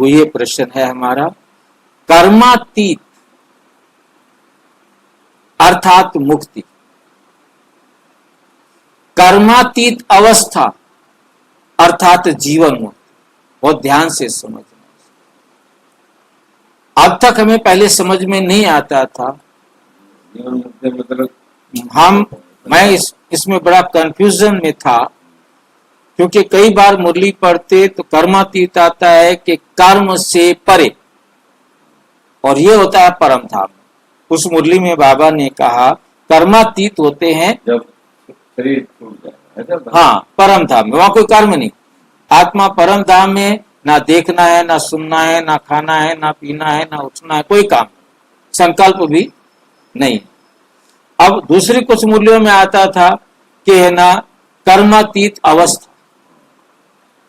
वो ये प्रश्न है हमारा। कर्मातीत अर्थात मुक्ति, कर्मातीत अवस्था अर्थात जीवन मुक्ति। बहुत ध्यान से समझना। अब तक हमें पहले समझ में नहीं आता था। जीवन मुक्ति मतलब मैं इसमें बड़ा कंफ्यूजन में था, क्योंकि कई बार मुरली पढ़ते तो कर्मातीत आता है कि कर्म से परे, और ये होता है परम धाम। उस मुरली में बाबा ने कहा कर्मातीत होते हैं जब शरीर छूट जाए, हाँ, परम धाम में, वहां कोई कर्म नहीं। आत्मा परम धाम में ना देखना है, ना सुनना है, ना खाना है, ना पीना है, ना उठना है, कोई काम, संकल्प भी नहीं। अब दूसरी कुछ मूल्यों में आता था कि है ना कर्मातीत अवस्था,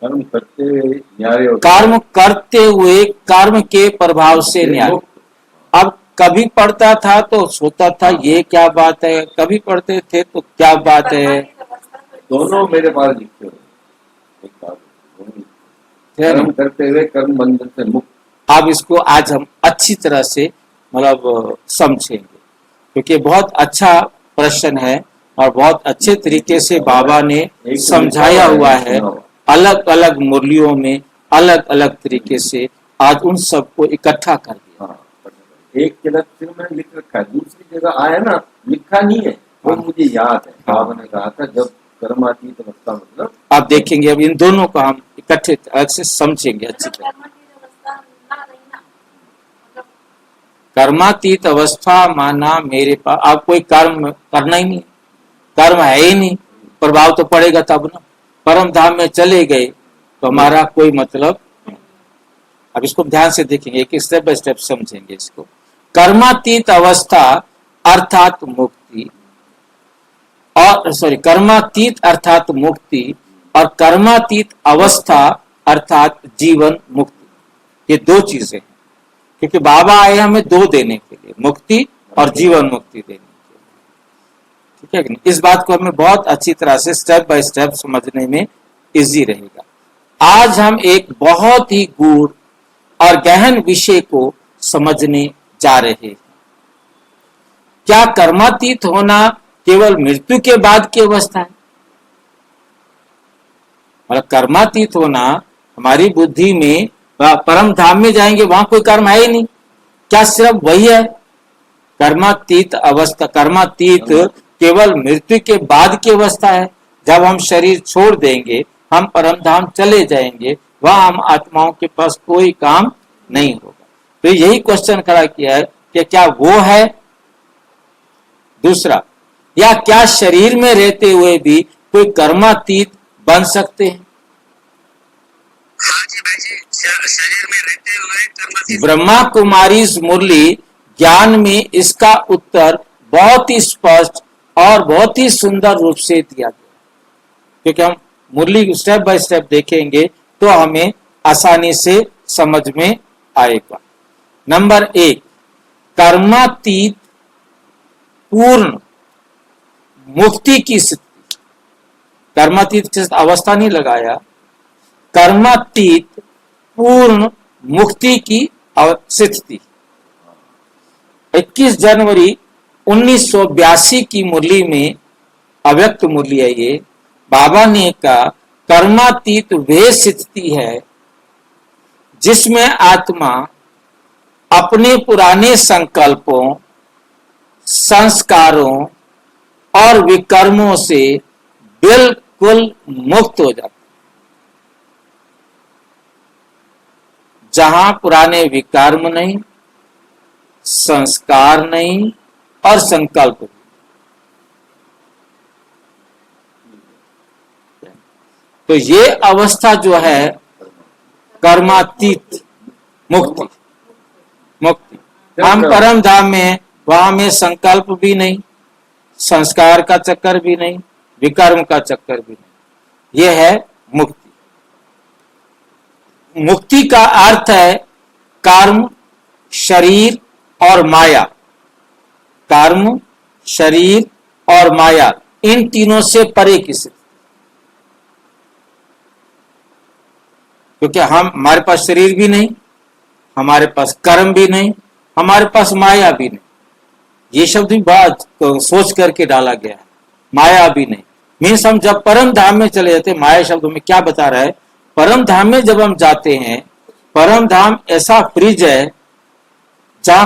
कर्म करते न्यारे होते, कर्म करते हुए कर्म के प्रभाव से न्याय। अब कभी पढ़ता था तो सोचता था ये क्या बात है, कभी पढ़ते थे तो क्या बात है। दोनों मेरे पास लिखे हुए, एक बात कर्म करते हुए कर्म बंधन से मुक्त। अब इसको आज हम अच्छी तरह से मतलब समझेंगे, क्योंकि बहुत अच्छा प्रश्न है और बहुत अच्छे तरीके से बाबा ने समझाया हुआ है। अलग अलग मुरलियों में अलग अलग तरीके से आज उन सबको इकट्ठा कर दिया। एक जगह फिर मैंने लिख रखा है, दूसरी जगह आया ना लिखा नहीं है, वो मुझे याद है। बाबा ने कहा था जब कर्मातीत अवस्था मतलब, आप देखेंगे अब इन दोनों को हम इकट्ठे अलग से समझेंगे अच्छी तरह। कर्मातीत अवस्था माना मेरे पास अब कोई कर्म करना ही नहीं, कर्म है ही नहीं, प्रभाव तो पड़ेगा तब ना। परम धाम में चले गए तो हमारा कोई मतलब नहीं। अब इसको ध्यान से देखेंगे, एक स्टेप बाय स्टेप समझेंगे इसको। कर्मातीत अवस्था अर्थात मुक्ति, और कर्मातीत अर्थात मुक्ति और कर्मातीत अवस्था अर्थात जीवन मुक्ति, ये दो चीजें हैं। क्योंकि बाबा आए हमें दो देने के लिए, मुक्ति और जीवन मुक्ति देने के लिए, ठीक है कि नहीं। इस बात को हमें बहुत अच्छी तरह से स्टेप बाय स्टेप समझने में इजी रहेगा। आज हम एक बहुत ही गूढ़ और गहन विषय को समझने जा रहे हैं। क्या कर्मातीत होना केवल मृत्यु के बाद की अवस्था है? मतलब कर्मातीत होना हमारी बुद्धि में परम धाम में जाएंगे, वहां कोई कर्म है ही नहीं, क्या सिर्फ वही है कर्मातीत अवस्था? कर्मातीत केवल मृत्यु के बाद की अवस्था है, जब हम शरीर छोड़ देंगे, हम परम धाम चले जाएंगे, वहां हम आत्माओं के पास कोई काम नहीं होगा। तो यही क्वेश्चन खड़ा किया है कि क्या वो है? दूसरा, या क्या शरीर में रहते हुए भी कोई कर्मातीत बन सकते हैं? शरीर में रहते हुए ब्रह्मा कुमारी मुरली ज्ञान में इसका उत्तर बहुत ही स्पष्ट और बहुत ही सुंदर रूप से दिया गया, क्योंकि हम मुरली स्टेप बाय स्टेप देखेंगे तो हमें आसानी से समझ में आएगा। नंबर 1, कर्मातीत पूर्ण मुक्ति की स्थिति। कर्मातीत अवस्था नहीं लगाया, कर्मातीत पूर्ण मुक्ति की स्थिति। 21 जनवरी 1982 की मुरली में, अव्यक्त मुरली है ये, बाबा ने कहा कर्मातीत वे स्थिति है जिसमें आत्मा अपने पुराने संकल्पों, संस्कारों और विकर्मों से बिल्कुल मुक्त हो जाता, जहां पुराने विकर्म नहीं, संस्कार नहीं और संकल्प नहीं। तो ये अवस्था जो है कर्मातीत मुक्ति, हम परम धाम में, वहां में संकल्प भी नहीं, संस्कार का चक्कर भी नहीं, विकर्म का चक्कर भी नहीं। यह है मुक्ति। मुक्ति का अर्थ है कर्म, शरीर और माया। कर्म, शरीर और माया, इन तीनों से परे की स्थिति। क्योंकि हमारे पास शरीर भी नहीं, हमारे पास कर्म भी नहीं, हमारे पास माया भी नहीं। ये शब्द भी बात सोच करके डाला गया है, माया भी नहीं। मीन्स हम जब परम धाम में चले जाते हैं, माया शब्द में क्या बता रहा है, परम धाम में जब हम जाते हैं, परम धाम ऐसा फ्रिज है जहां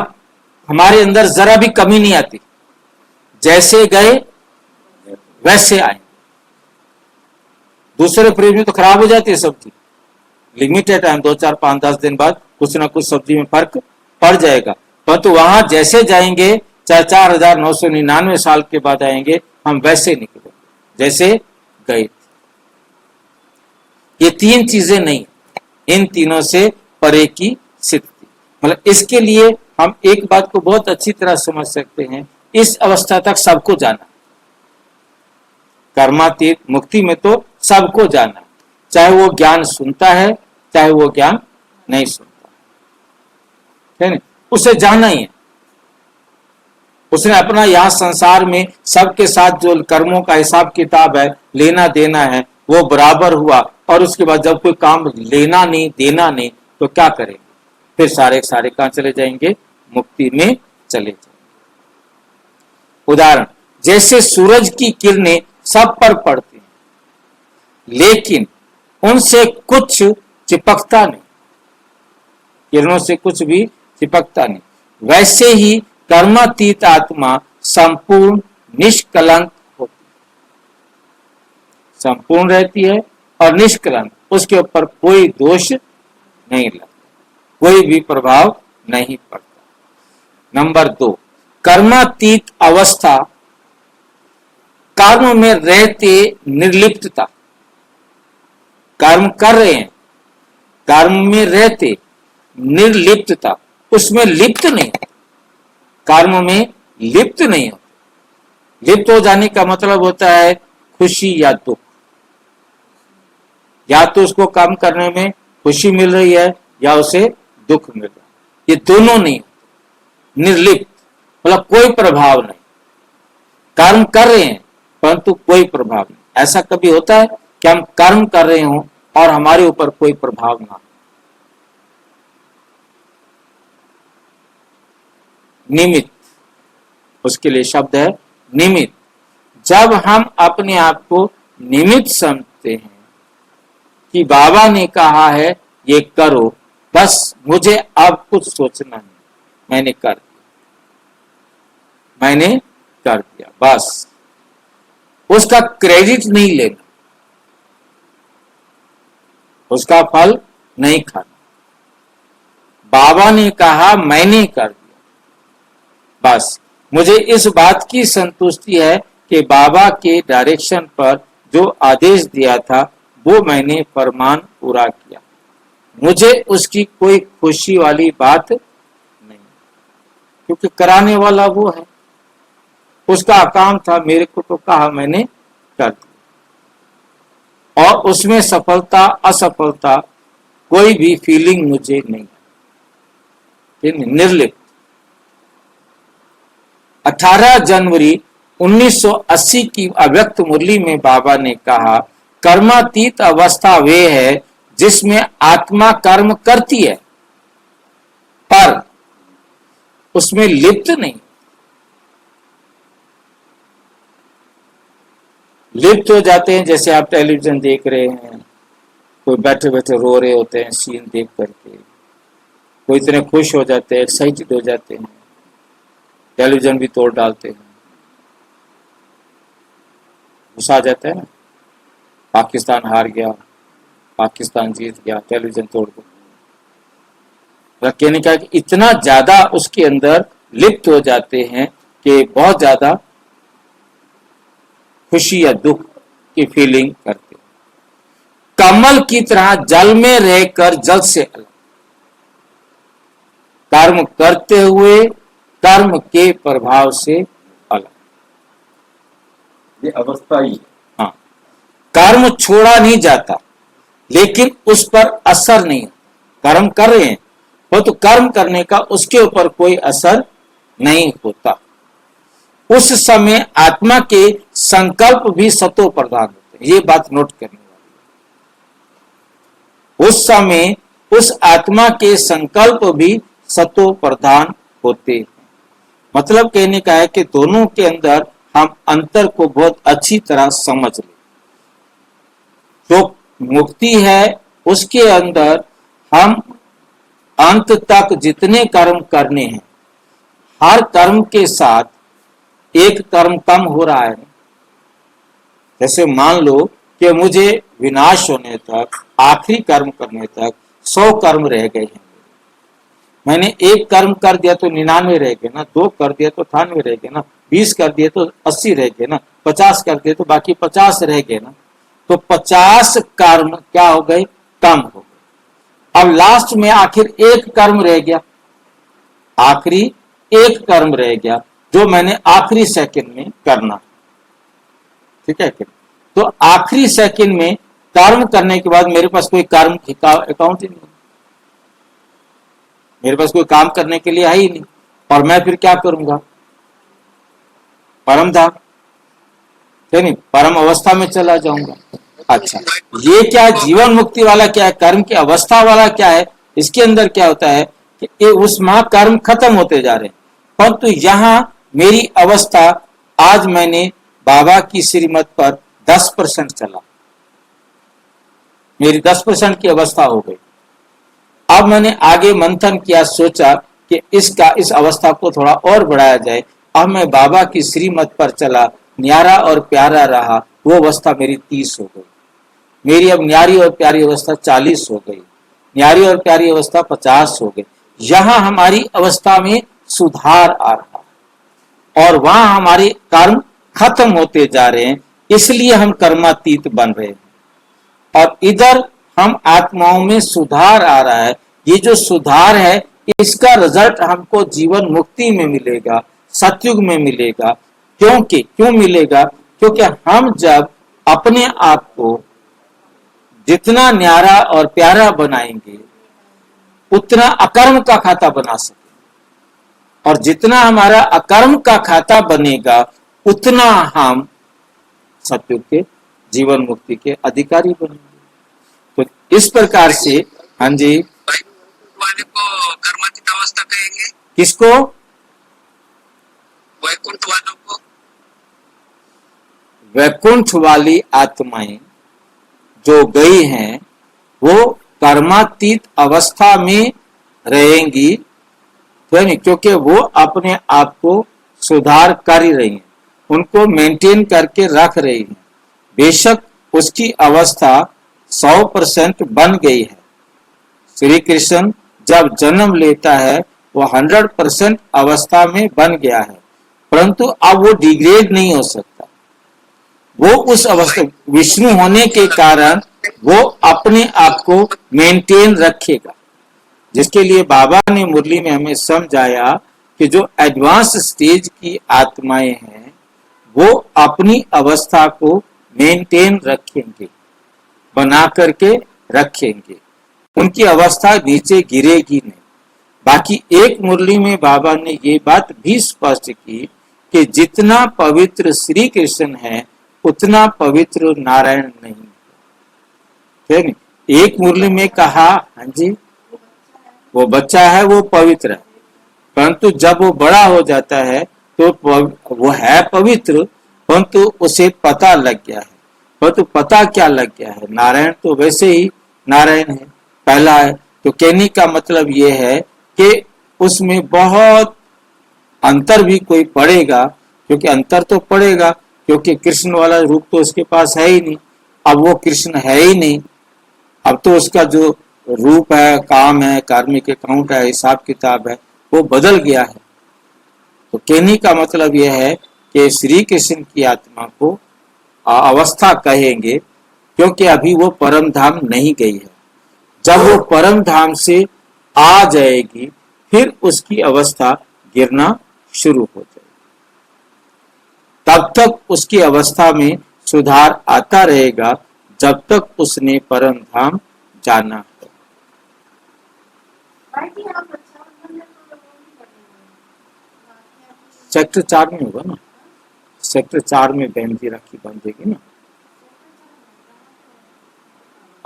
हमारे अंदर जरा भी कमी नहीं आती, जैसे गए वैसे आए। दूसरे फ्रिज में तो खराब हो जाती है सब्जी, लिमिटेड टाइम 2, 4, 5, 10 दिन बाद कुछ ना कुछ सब्जी में फर्क पड़ जाएगा, परंतु वहां जैसे जाएंगे, चाहे 4999 साल के बाद आएंगे, हम वैसे निकलेंगे जैसे गए थे। ये तीन चीजें नहीं, इन तीनों से परे की स्थिति। मतलब इसके लिए हम एक बात को बहुत अच्छी तरह समझ सकते हैं, इस अवस्था तक सबको जाना, कर्मातीत मुक्ति में तो सबको जाना, चाहे वो ज्ञान सुनता है चाहे वो ज्ञान नहीं सुनता है ना, उसे जाना ही है। उसने अपना यहाँ संसार में सबके साथ जो कर्मों का हिसाब किताब है, लेना देना है, वो बराबर हुआ, और उसके बाद जब कोई काम लेना नहीं देना नहीं तो क्या करेंगे, फिर सारे सारे कहां चले जाएंगे, मुक्ति में चले जाएंगे। उदाहरण, जैसे सूरज की किरणें सब पर पड़ती हैं, लेकिन उनसे कुछ चिपकता नहीं, किरणों से कुछ भी चिपकता नहीं, वैसे ही कर्मातीत आत्मा संपूर्ण निष्कलंक होती है, संपूर्ण रहती है और निष्कलंक, उसके ऊपर कोई दोष नहीं लगता, कोई भी प्रभाव नहीं पड़ता। नंबर 2, कर्मातीत अवस्था, कर्म में रहते निर्लिप्तता, कर्म कर रहे हैं, कर्म में रहते निर्लिप्तता, उसमें लिप्त नहीं, कर्म में लिप्त नहीं हो। लिप्त हो जाने का मतलब होता है खुशी या दुख, या तो उसको काम करने में खुशी मिल रही है या उसे दुख मिल रहा है, ये दोनों नहीं, निर्लिप्त मतलब कोई प्रभाव नहीं, कर्म कर रहे हैं परंतु कोई प्रभाव नहीं। ऐसा कभी होता है कि हम कर्म कर रहे हों और हमारे ऊपर कोई प्रभाव ना हो। निमित्त, उसके लिए शब्द है निमित्त। जब हम अपने आप को निमित्त समझते हैं कि बाबा ने कहा है ये करो, बस मुझे अब कुछ सोचना नहीं, मैंने कर दिया, मैंने कर दिया, बस उसका क्रेडिट नहीं लेना, उसका फल नहीं खाना। बाबा ने कहा मैंने कर दिया, बस मुझे इस बात की संतुष्टि है कि बाबा के डायरेक्शन पर जो आदेश दिया था वो मैंने फरमान पूरा किया, मुझे उसकी कोई खुशी वाली बात नहीं, क्योंकि कराने वाला वो है, उसका काम था, मेरे को तो कहा मैंने कर दिया, और उसमें सफलता असफलता कोई भी फीलिंग मुझे नहीं, निर्लिप्त। 18 जनवरी 1980 की अव्यक्त मुरली में बाबा ने कहा, कर्मातीत अवस्था वे है जिसमें आत्मा कर्म करती है पर उसमें लिप्त नहीं। लिप्त हो जाते हैं, जैसे आप टेलीविजन देख रहे हैं, कोई बैठे बैठे रो रहे होते हैं सीन देख करके, कोई इतने खुश हो जाते हैं, एक्साइटेड हो जाते हैं, टेलीविजन भी तोड़ डालते हैं, गुस्सा आ जाता है ना, पाकिस्तान हार गया, पाकिस्तान जीत गया, टेलीविजन तोड़ दो। कहने का कि इतना ज्यादा उसके अंदर लिप्त हो जाते हैं कि बहुत ज्यादा खुशी या दुख की फीलिंग करते हैं। कमल की तरह जल में रहकर जल से अलग, कर्म करते हुए कर्म के प्रभाव से अलग, ये अवस्था ही। हाँ, कर्म छोड़ा नहीं जाता लेकिन उस पर असर नहीं, कर्म कर रहे हैं वो तो कर्म करने का उसके ऊपर कोई असर नहीं होता। उस समय आत्मा के संकल्प भी सतो प्रधान होते हैं, ये बात नोट करने वाली है। उस समय उस आत्मा के संकल्प भी सतो प्रधान होते हैं। मतलब कहने का है कि दोनों के अंदर हम अंतर को बहुत अच्छी तरह समझ लें। जो मुक्ति है उसके अंदर हम अंत तक जितने कर्म करने हैं, हर कर्म के साथ एक कर्म कम हो रहा है। जैसे मान लो कि मुझे विनाश होने तक, आखिरी कर्म करने तक 100 कर्म रह गए हैं। मैंने एक कर्म कर दिया तो 99 रह गए ना, 2 कर दिया तो 98 रह गए ना, 20 कर दिए तो 80 रह गए ना, 50 कर दिए तो बाकी 50 रह गए ना। तो 50 कर्म क्या हो गए? कम हो गए। अब लास्ट में आखिर एक कर्म रह गया, आखिरी एक कर्म रह गया जो मैंने आखिरी सेकंड में करना। ठीक है? तो आखिरी सेकंड में कर्म करने के बाद मेरे पास कोई कर्म अकाउंट ही नहीं, मेरे पास कोई काम करने के लिए है ही नहीं, और मैं फिर क्या करूंगा? परम धाम, नहीं, परम अवस्था में चला जाऊंगा। अच्छा, ये क्या जीवन मुक्ति वाला क्या है, कर्म की अवस्था वाला क्या है? इसके अंदर क्या होता है कि उसमें कर्म खत्म होते जा रहे हैं, परंतु यहां मेरी अवस्था, आज मैंने बाबा की श्रीमत पर 10% चला, मेरी 10% की अवस्था हो गई। अब मैंने आगे मंथन किया, सोचा कि इस अवस्था को थोड़ा और बढ़ाया जाए। अब मैं बाबा की श्रीमत पर चला, न्यारा और प्यारा रहा, वो अवस्था मेरी 30 हो गई। मेरी अब न्यारी और प्यारी अवस्था 40 हो गई, न्यारी और प्यारी अवस्था 50 हो गई। यहां हमारी अवस्था में सुधार आ रहा है और वहां हमारे कर्म खत्म होते जा रहे हैं, इसलिए हम कर्मातीत बन रहे हैं। और इधर हम आत्माओं में सुधार आ रहा है। ये जो सुधार है, इसका रिजल्ट हमको जीवन मुक्ति में मिलेगा, सतयुग में मिलेगा। क्यों मिलेगा? क्योंकि हम जब अपने आप को जितना न्यारा और प्यारा बनाएंगे, उतना अकर्म का खाता बना सकेंगे, और जितना हमारा अकर्म का खाता बनेगा, उतना हम सतयुग के जीवन मुक्ति के अधिकारी बनेंगे। तो इस प्रकार से, हाँ जी, वाले को कर्मातीत अवस्था कहेंगे। किसको? वैकुंठ वालों को। वैकुंठ वाली आत्माएं जो गई हैं, वो कर्मातीत अवस्था में रहेंगी, तो नहीं, क्योंकि वो अपने आप को सुधार कर ही रही हैं, उनको मेंटेन करके रख रही हैं। बेशक उसकी अवस्था 100% बन गई है। श्री कृष्ण जब जन्म लेता है वो 100% अवस्था में बन गया है, परंतु अब वो डिग्रेड नहीं हो सकता। वो उस अवस्था, विष्णु होने के कारण वो अपने आप को मेंटेन रखेगा, जिसके लिए बाबा ने मुरली में हमें समझाया कि जो एडवांस स्टेज की आत्माएं हैं, वो अपनी अवस्था को मेंटेन रखेंगे, बना करके रखेंगे, उनकी अवस्था नीचे गिरेगी नहीं। बाकी एक मुरली में बाबा ने ये बात भी स्पष्ट की कि जितना पवित्र श्री कृष्ण है, उतना पवित्र नारायण नहीं। ठीक है? एक मुरली में कहा, हाँ जी, वो बच्चा है, वो पवित्र है, परंतु जब वो बड़ा हो जाता है तो वो है पवित्र, परंतु उसे पता लग गया है। परंतु पता क्या लग गया है? नारायण तो वैसे ही नारायण है, पहला है। तो कहने का मतलब ये है कि उसमें बहुत अंतर भी कोई पड़ेगा, क्योंकि अंतर तो पड़ेगा, क्योंकि कृष्ण वाला रूप तो उसके पास है ही नहीं। अब वो कृष्ण है ही नहीं, अब तो उसका जो रूप है, काम है, कार्मिक अकाउंट है, हिसाब किताब है, वो बदल गया है। तो कहने का मतलब यह है कि श्री कृष्ण की आत्मा को अवस्था कहेंगे, क्योंकि अभी वो परम धाम नहीं गई है। जब वो परम धाम से आ जाएगी, फिर उसकी अवस्था गिरना शुरू हो जाएगी। तब तक उसकी अवस्था में सुधार आता रहेगा, जब तक उसने परम धाम जाना है। सेक्टर 4 में होगा ना, सेक्टर 4 में बहन की राखी बांधेगी ना।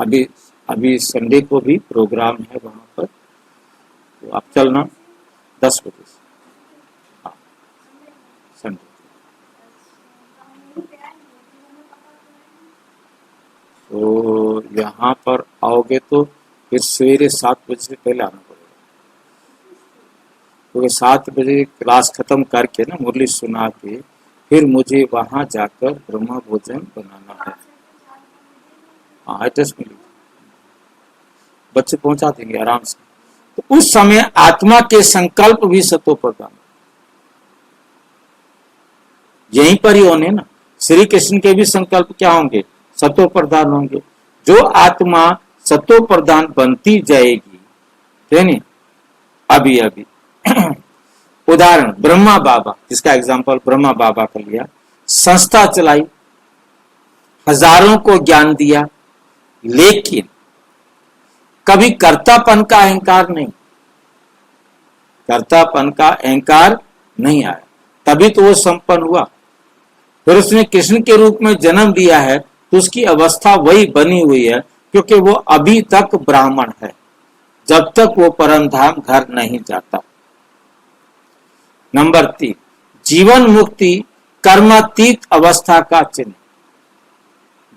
अभी अभी संडे को भी प्रोग्राम है वहां पर, तो आप चलना 10 बजे से। हाँ, संडे। तो यहाँ पर आओगे तो फिर सवेरे 7 बजे से पहले आना पड़ेगा, क्योंकि 7 बजे क्लास खत्म करके ना मुरली सुना के फिर मुझे वहां जाकर ब्रह्म भोजन बनाना है। हाँ, एड्रेस मिलेगी, बच्चे पहुंचा देंगे आराम से। तो उस समय आत्मा के संकल्प भी सतो प्रधान, यहीं पर ही होने ना। श्री कृष्ण के भी संकल्प क्या होंगे? सतो प्रधान होंगे। जो आत्मा सतो प्रधान बनती जाएगी, है नहीं, अभी अभी उदाहरण ब्रह्मा बाबा, जिसका एग्जांपल ब्रह्मा बाबा का लिया, संस्था चलाई, हजारों को ज्ञान दिया, लेकिन कभी कर्तापन का अहंकार नहीं, कर्तापन का अहंकार नहीं आया, तभी तो वो संपन्न हुआ। फिर उसने कृष्ण के रूप में जन्म दिया है, तो उसकी अवस्था वही बनी हुई है, क्योंकि वो अभी तक ब्राह्मण है, जब तक वो परम धाम घर नहीं जाता। नंबर 3, जीवन मुक्ति कर्मातीत अवस्था का चिन्ह।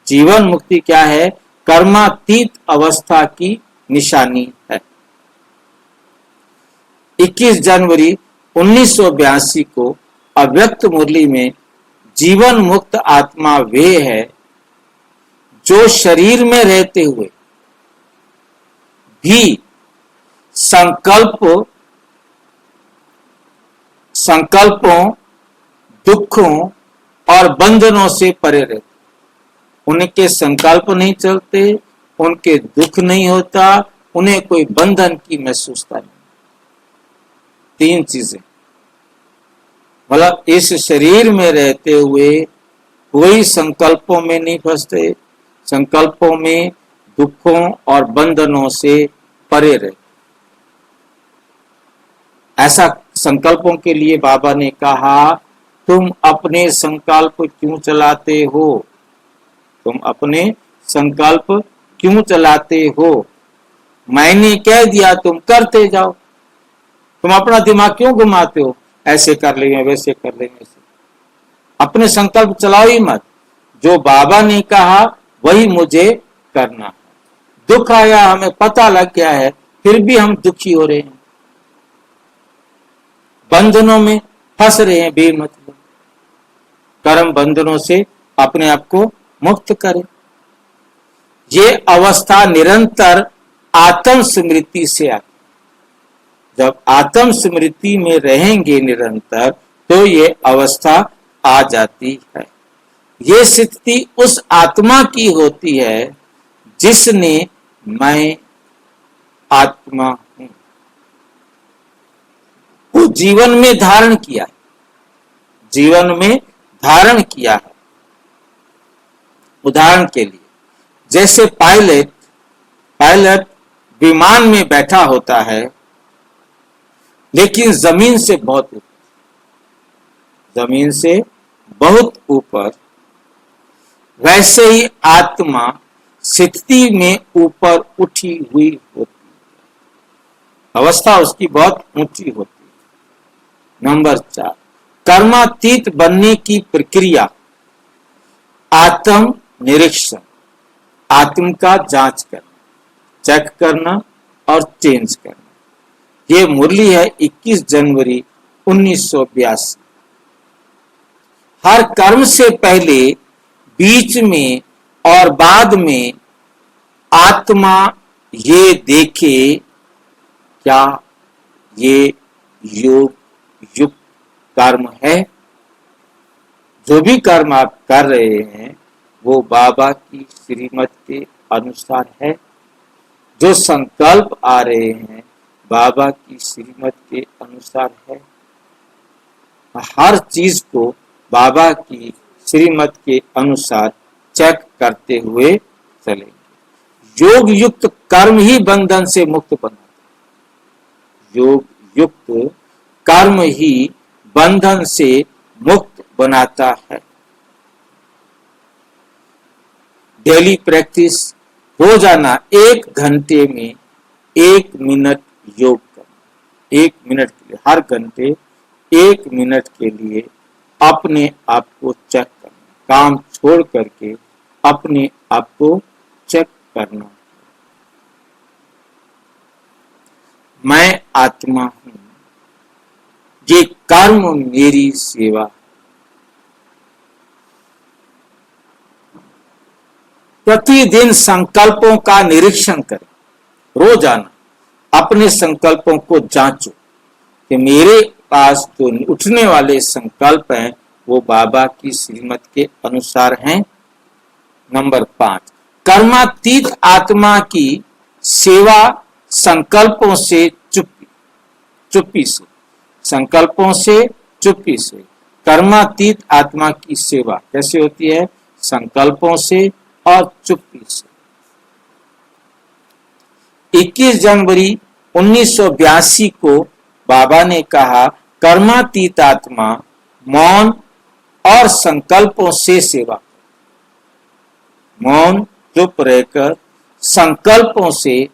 जीवन मुक्ति क्या है? कर्मातीत अवस्था की निशानी है। 21 जनवरी 1982 को अव्यक्त मुरली में जीवन मुक्त आत्मा वे है जो शरीर में रहते हुए भी संकल्पों, दुखों और बंधनों से परे रहते। उनके संकल्प नहीं चलते, उनके दुख नहीं होता, उन्हें कोई बंधन की महसूसता नहीं। 3 चीजें, मतलब इस शरीर में रहते हुए कोई संकल्पों में नहीं फंसते, संकल्पों में, दुखों और बंधनों से परे रहते। ऐसा संकल्पों के लिए बाबा ने कहा, तुम अपने संकल्प क्यों चलाते हो? तुम अपने संकल्प क्यों चलाते हो? मैंने कह दिया तुम करते जाओ, तुम अपना दिमाग क्यों घुमाते हो? ऐसे कर लेंगे, वैसे कर लेंगे, अपने संकल्प चलाओ ही मत। जो बाबा ने कहा वही मुझे करना है। दुख आया, हमें पता लग गया है, फिर भी हम दुखी हो रहे हैं, बंधनों में फंस रहे हैं बेमतलब। कर्म बंधनों से अपने आप को मुक्त करें। ये अवस्था निरंतर आत्म स्मृति से आती। जब आत्म स्मृति में रहेंगे निरंतर, तो ये अवस्था आ जाती है। ये स्थिति उस आत्मा की होती है जिसने मैं आत्मा हूं वो जीवन में धारण किया है, जीवन में धारण किया है। उदाहरण के लिए, जैसे पायलट विमान में बैठा होता है, लेकिन जमीन से बहुत ऊपर, वैसे ही आत्मा स्थिति में ऊपर उठी हुई होती है, अवस्था उसकी बहुत ऊंची होती है। नंबर 4, कर्मातीत बनने की प्रक्रिया, आत्म निरीक्षण, आत्म का जांच करना, चेक करना और चेंज करना। ये मुरली है 21 जनवरी 1982। हर कर्म से पहले, बीच में और बाद में आत्मा ये देखे क्या ये योग युक्त कर्म है। जो भी कर्म आप कर रहे हैं वो बाबा की श्रीमत के अनुसार है। जो संकल्प आ रहे हैं बाबा की श्रीमत के अनुसार है। हर चीज को बाबा की श्रीमत के अनुसार चेक करते हुए चलेंगे। योग युक्त कर्म ही बंधन से मुक्त बनाता है। योग युक्त कर्म ही बंधन से मुक्त बनाता है। डेली प्रैक्टिस, रोजाना 1 घंटे में 1 मिनट योग करना। 1 मिनट के लिए, हर घंटे 1 मिनट के लिए अपने आप को चेक करना, काम छोड़ करके अपने आप को चेक करना। मैं आत्मा हूं, ये कर्म मेरी सेवा। प्रतिदिन संकल्पों का निरीक्षण करें। रोजाना अपने संकल्पों को जांचो कि मेरे पास जो उठने वाले संकल्प हैं वो बाबा की श्रीमत के अनुसार हैं। नंबर 5, कर्मातीत आत्मा की सेवा संकल्पों से चुप्पी से, संकल्पों से चुप्पी से। कर्मातीत आत्मा की सेवा कैसे होती है? संकल्पों से और चुप्पी से। 21 जनवरी 1982 को बाबा ने कहा, कर्मातीत आत्मा मौन और संकल्पों से सेवा, मौन चुप रहकर संकल्पों से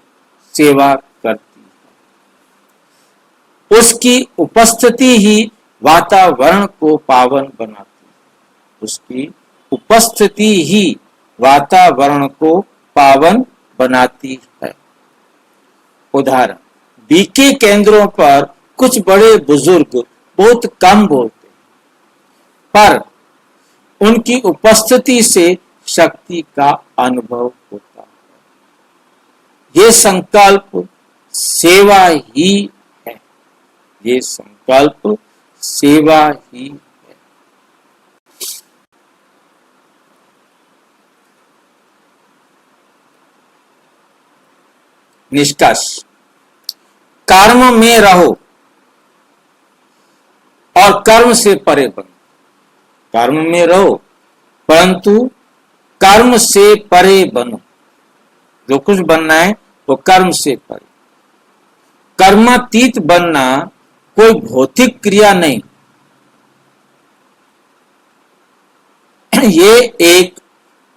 सेवा करती है। उसकी उपस्थिति ही वातावरण को पावन बनाती है। उसकी उपस्थिति ही वातावरण को पावन बनाती है। उदाहरण, बीके केंद्रों पर कुछ बड़े बुजुर्ग बहुत कम बोलते, पर उनकी उपस्थिति से शक्ति का अनुभव होता है। ये संकल्प सेवा ही है। ये संकल्प सेवा ही है। निष्कर्ष, कर्म में रहो और कर्म से परे बनो। कर्म में रहो परंतु कर्म से परे बनो। जो कुछ बनना है वो कर्म से परे। कर्मातीत बनना कोई भौतिक क्रिया नहीं, ये एक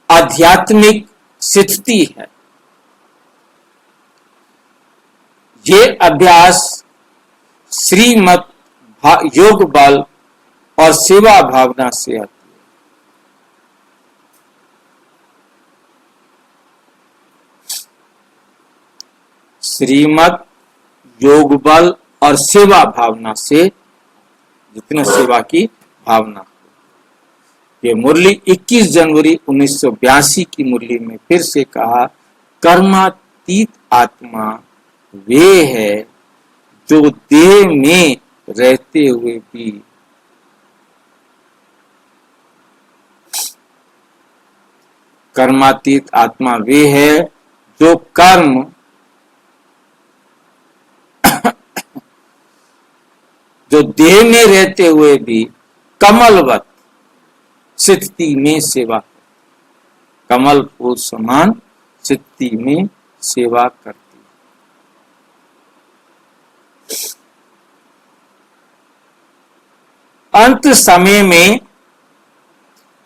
आध्यात्मिक स्थिति है। ये अभ्यास श्रीमत योग बल और सेवा भावना से आती है। श्रीमत योग बल और सेवा भावना से, जितना सेवा की भावना। ये मुरली 21 जनवरी 1982 की मुरली में फिर से कहा, कर्मातीत आत्मा वे है जो देह में रहते हुए भी कर्मातीत आत्मा वे है जो कर्म जो देह में रहते हुए भी कमलवत स्थिति में सेवा, कमल फूल समान स्थिति में सेवा करती। अंत समय में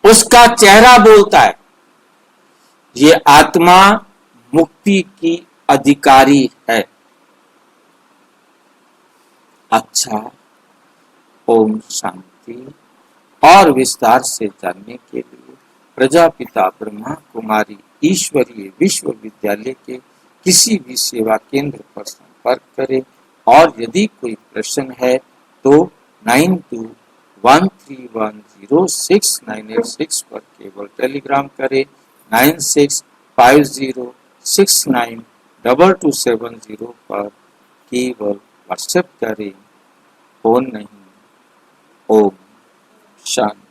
उसका चेहरा बोलता है, ये आत्मा मुक्ति की अधिकारी है। अच्छा, ओम शांति। और विस्तार से जानने के लिए प्रजापिता ब्रह्मा कुमारी ईश्वरीय विश्वविद्यालय के किसी भी सेवा केंद्र पर संपर्क करें। और यदि कोई प्रश्न है तो 9213106986 पर केवल टेलीग्राम करें। 9650692270 पर केवल व्हाट्सएप करें, फोन नहीं। ओम शांति।